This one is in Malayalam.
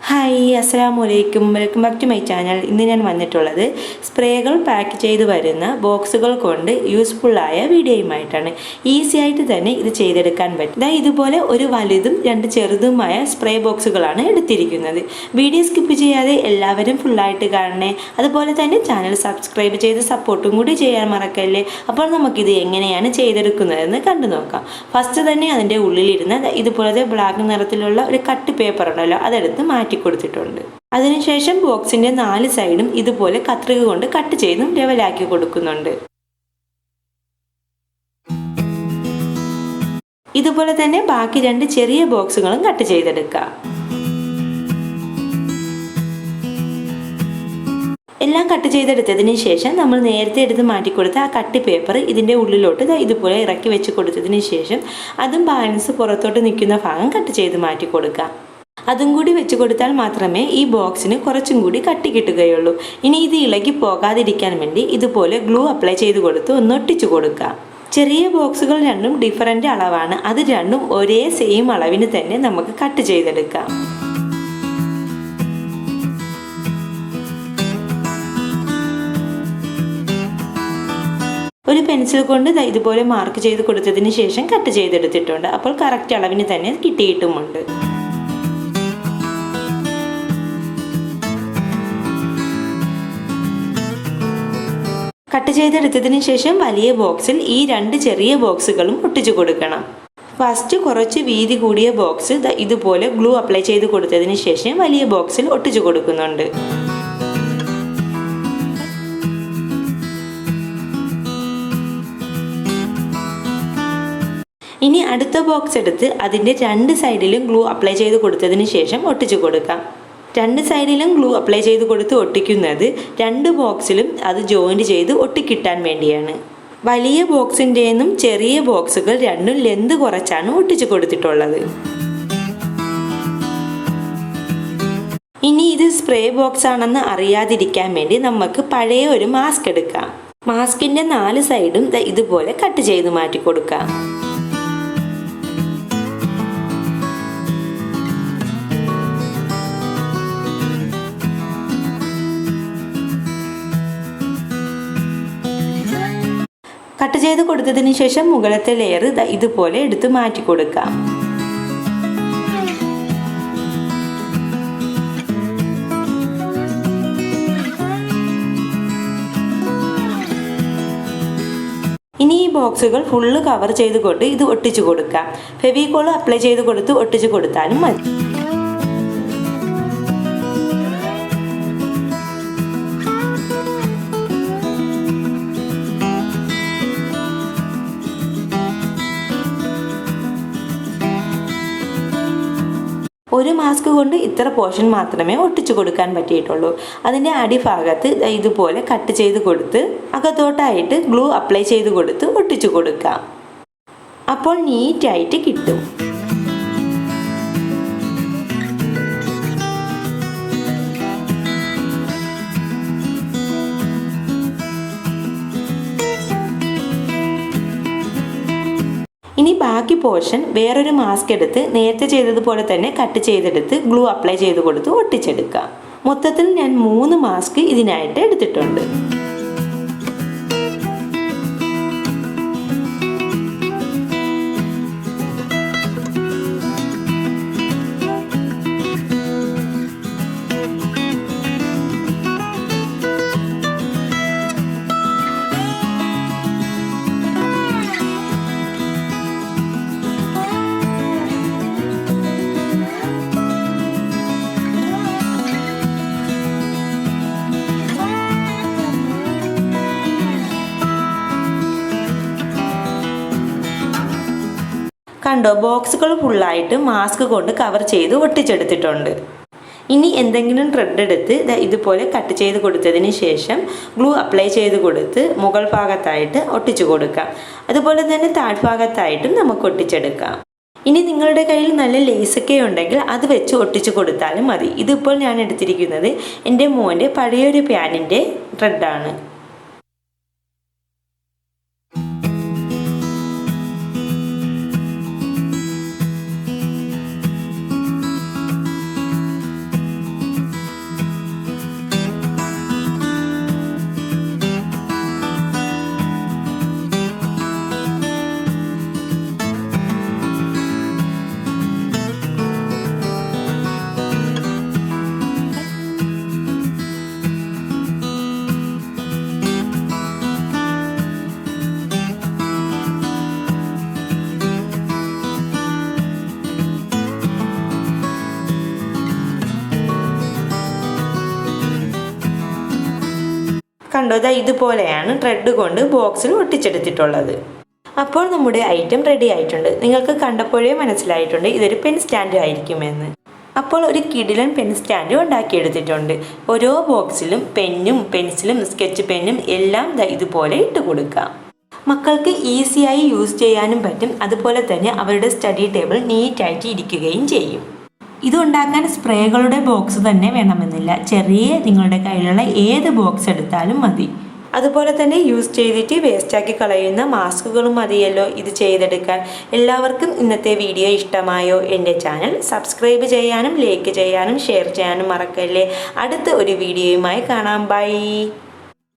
ഹായ് അസ്സലാമലൈക്കും, welcome back to my channel. ഇന്ന് ഞാൻ വന്നിട്ടുള്ളത് സ്പ്രേകൾ പാക്ക് ചെയ്ത് വരുന്ന ബോക്സുകൾ കൊണ്ട് യൂസ്ഫുള്ളായ വീഡിയോയുമായിട്ടാണ്. ഈസി ആയിട്ട് തന്നെ ഇത് ചെയ്തെടുക്കാൻ പറ്റും. ഇതുപോലെ ഒരു വലുതും രണ്ട് ചെറുതുമായ സ്പ്രേ ബോക്സുകളാണ് എടുത്തിരിക്കുന്നത്. വീഡിയോ സ്കിപ്പ് ചെയ്യാതെ എല്ലാവരും ഫുള്ളായിട്ട് കാണണേ. അതുപോലെ തന്നെ ചാനൽ സബ്സ്ക്രൈബ് ചെയ്ത് സപ്പോർട്ടും കൂടി ചെയ്യാൻ മറക്കല്ലേ. അപ്പോൾ നമുക്കിത് എങ്ങനെയാണ് ചെയ്തെടുക്കുന്നതെന്ന് കണ്ടു നോക്കാം. ഫസ്റ്റ് തന്നെ അതിൻ്റെ ഉള്ളിലിരുന്ന് ഇതുപോലത്തെ ബ്ലാക്ക് നിറത്തിലുള്ള ഒരു കട്ട് പേപ്പർ ഉണ്ടല്ലോ, അതെടുത്ത് മാറ്റി കൊടുത്തിട്ടുണ്ട്. അതിനുശേഷം ബോക്സിന്റെ 4 സൈഡും ഇതുപോലെ കത്രിക കൊണ്ട് കട്ട് ചെയ്തും ലെവലാക്കി കൊടുക്കുന്നുണ്ട്. ഇതുപോലെ തന്നെ ബാക്കി 2 ചെറിയ ബോക്സുകളും കട്ട് ചെയ്തെടുക്കാം. എല്ലാം കട്ട് ചെയ്തെടുത്തതിന് ശേഷം നമ്മൾ നേരത്തെ എടുത്ത് മാറ്റിക്കൊടുത്ത ആ കട്ട് പേപ്പർ ഇതിൻ്റെ ഉള്ളിലോട്ട് ഇതുപോലെ ഇറക്കി വെച്ച് കൊടുത്തതിന് ശേഷം അതും ബാലൻസ് പുറത്തോട്ട് നിൽക്കുന്ന ഭാഗം കട്ട് ചെയ്ത് മാറ്റി കൊടുക്കാം. അതും കൂടി വെച്ച് കൊടുത്താൽ മാത്രമേ ഈ ബോക്സിന് കുറച്ചും കൂടി കട്ടി കിട്ടുകയുള്ളൂ. ഇനി ഇത് ഇളകി പോകാതിരിക്കാൻ വേണ്ടി ഇതുപോലെ ഗ്ലൂ അപ്ലൈ ചെയ്ത് കൊടുത്ത് ഒന്ന് ഒട്ടിച്ചു കൊടുക്കാം. ചെറിയ ബോക്സുകൾ രണ്ടും ഡിഫറൻറ്റ് അളവാണ്. അത് രണ്ടും ഒരേ സെയിം അളവിന് തന്നെ നമുക്ക് കട്ട് ചെയ്തെടുക്കാം. ഒരു പെൻസിൽ കൊണ്ട് ഇതുപോലെ മാർക്ക് ചെയ്ത് കൊടുത്തതിന് ശേഷം കട്ട് ചെയ്തെടുത്തിട്ടുണ്ട്. അപ്പോൾ കറക്റ്റ് അളവിന് തന്നെ കിട്ടിയിട്ടുമുണ്ട്. കട്ട് ചെയ്തെടുത്തതിന് ശേഷം വലിയ ബോക്സിൽ ഈ 2 ചെറിയ ബോക്സുകളും ഒട്ടിച്ചു കൊടുക്കണം. ഫസ്റ്റ് കുറച്ച് വീതി കൂടിയ ബോക്സ് ഇതുപോലെ ഗ്ലൂ അപ്ലൈ ചെയ്ത് കൊടുത്തതിന് ശേഷം വലിയ ബോക്സിൽ ഒട്ടിച്ചു കൊടുക്കുന്നുണ്ട്. ഇനി അടുത്ത ബോക്സ് എടുത്ത് അതിൻ്റെ 2 സൈഡിലും ഗ്ലൂ അപ്ലൈ ചെയ്ത് കൊടുത്തതിന് ശേഷം ഒട്ടിച്ചു കൊടുക്കാം. 2 സൈഡിലും ഗ്ലൂ അപ്ലൈ ചെയ്ത് കൊടുത്ത് ഒട്ടിക്കുന്നത് 2 ബോക്സിലും അത് ജോയിൻറ്റ് ചെയ്ത് ഒട്ടിക്കിട്ടാൻ വേണ്ടിയാണ്. വലിയ ബോക്സിൻ്റെന്നും ചെറിയ ബോക്സുകൾ രണ്ടും ലെന്ത് കുറച്ചാണ് ഒട്ടിച്ചു കൊടുത്തിട്ടുള്ളത്. ഇനി ഇത് സ്പ്രേ ബോക്സ് ആണെന്ന് അറിയാതിരിക്കാൻ വേണ്ടി നമുക്ക് പഴയ ഒരു മാസ്ക് എടുക്കാം. മാസ്കിൻ്റെ 4 സൈഡും ഇതുപോലെ കട്ട് ചെയ്ത് മാറ്റി കൊടുക്കാം. കട്ട് ചെയ്ത് കൊടുത്തതിന് ശേഷം മുകളിലത്തെ ലെയർ ഇതുപോലെ എടുത്ത് മാറ്റി കൊടുക്കാം. ഇനി ഈ ബോക്സുകൾ ഫുള്ള് കവർ ചെയ്തുകൊണ്ട് ഇത് ഒട്ടിച്ചു കൊടുക്കാം. ഫെവിക്കോൾ അപ്ലൈ ചെയ്ത് കൊടുത്ത് ഒട്ടിച്ചു കൊടുത്താലും മതി. ഒരു മാസ്ക് കൊണ്ട് ഇത്ര പോർഷൻ മാത്രമേ ഒട്ടിച്ചു കൊടുക്കാൻ പറ്റിയിട്ടുള്ളൂ. അതിൻ്റെ അടിഭാഗത്ത് ഇതുപോലെ കട്ട് ചെയ്ത് കൊടുത്ത് അകത്തോട്ടായിട്ട് ഗ്ലൂ അപ്ലൈ ചെയ്ത് കൊടുത്ത് ഒട്ടിച്ചു കൊടുക്കാം. അപ്പോൾ നീറ്റായിട്ട് കിട്ടും. ഇനി ബാക്കി പോർഷൻ വേറൊരു മാസ്ക് എടുത്ത് നേരത്തെ ചെയ്തതുപോലെ തന്നെ കട്ട് ചെയ്തെടുത്ത് ഗ്ലൂ അപ്ലൈ ചെയ്ത് കൊടുത്ത് ഒട്ടിച്ചെടുക്കാം. മൊത്തത്തിൽ ഞാൻ 3 മാസ്ക് ഇതിനായിട്ട് എടുത്തിട്ടുണ്ട്. കണ്ടോ, ബോക്സുകൾ ഫുള്ളായിട്ട് മാസ്ക് കൊണ്ട് കവർ ചെയ്ത് ഒട്ടിച്ചെടുത്തിട്ടുണ്ട്. ഇനി എന്തെങ്കിലും ത്രെഡ് എടുത്ത് ഇതുപോലെ കട്ട് ചെയ്ത് കൊടുത്തതിന് ശേഷം ഗ്ലൂ അപ്ലൈ ചെയ്ത് കൊടുത്ത് മുകൾ ഭാഗത്തായിട്ട് ഒട്ടിച്ചു കൊടുക്കാം. അതുപോലെ തന്നെ താഴ്ഭാഗത്തായിട്ടും നമുക്ക് ഒട്ടിച്ചെടുക്കാം. ഇനി നിങ്ങളുടെ കയ്യിൽ നല്ല ലേസൊക്കെ ഉണ്ടെങ്കിൽ അത് വെച്ച് ഒട്ടിച്ചു കൊടുത്താലും മതി. ഇതിപ്പോൾ ഞാൻ എടുത്തിരിക്കുന്നത് എൻ്റെ മോൻ്റെ പഴയൊരു പാൻറ്റിൻ്റെ ത്രെഡാണ്. കണ്ടോ, ഇതുപോലെയാണ് ത്രെഡ് കൊണ്ട് ബോക്സിൽ ഒട്ടിച്ചെടുത്തിട്ടുള്ളത്. അപ്പോൾ നമ്മുടെ ഐറ്റം റെഡി ആയിട്ടുണ്ട്. നിങ്ങൾക്ക് കണ്ടപ്പോഴേ മനസ്സിലായിട്ടുണ്ട് ഇതൊരു പെൻ സ്റ്റാൻഡ് ആയിരിക്കുമെന്ന്. അപ്പോൾ ഒരു കിടിലൻ പെൻ സ്റ്റാൻഡ് ഉണ്ടാക്കിയെടുത്തിട്ടുണ്ട്. ഓരോ ബോക്സിലും പെന്നും പെൻസിലും സ്കെച്ച് പെന്നും എല്ലാം ഇതുപോലെ ഇട്ട് കൊടുക്കാം. മക്കൾക്ക് ഈസിയായി യൂസ് ചെയ്യാനും പറ്റും. അതുപോലെ തന്നെ അവരുടെ സ്റ്റഡി ടേബിൾ നീറ്റായിട്ട് ഇരിക്കുകയും ചെയ്യും. ഇതുണ്ടാക്കാൻ സ്പ്രേകളുടെ ബോക്സ് തന്നെ വേണമെന്നില്ല. ചെറിയ നിങ്ങളുടെ കയ്യിലുള്ള ഏത് ബോക്സ് എടുത്താലും മതി. അതുപോലെ തന്നെ യൂസ് ചെയ്തിട്ട് വേസ്റ്റാക്കി കളയുന്ന മാസ്കുകളും മതിയല്ലോ ഇത് ചെയ്തെടുക്കാൻ. എല്ലാവർക്കും ഇന്നത്തെ വീഡിയോ ഇഷ്ടമായോ? എൻ്റെ ചാനൽ സബ്സ്ക്രൈബ് ചെയ്യാനും ലൈക്ക് ചെയ്യാനും ഷെയർ ചെയ്യാനും മറക്കല്ലേ. അടുത്ത ഒരു വീഡിയോയുമായി കാണാം. ബൈ.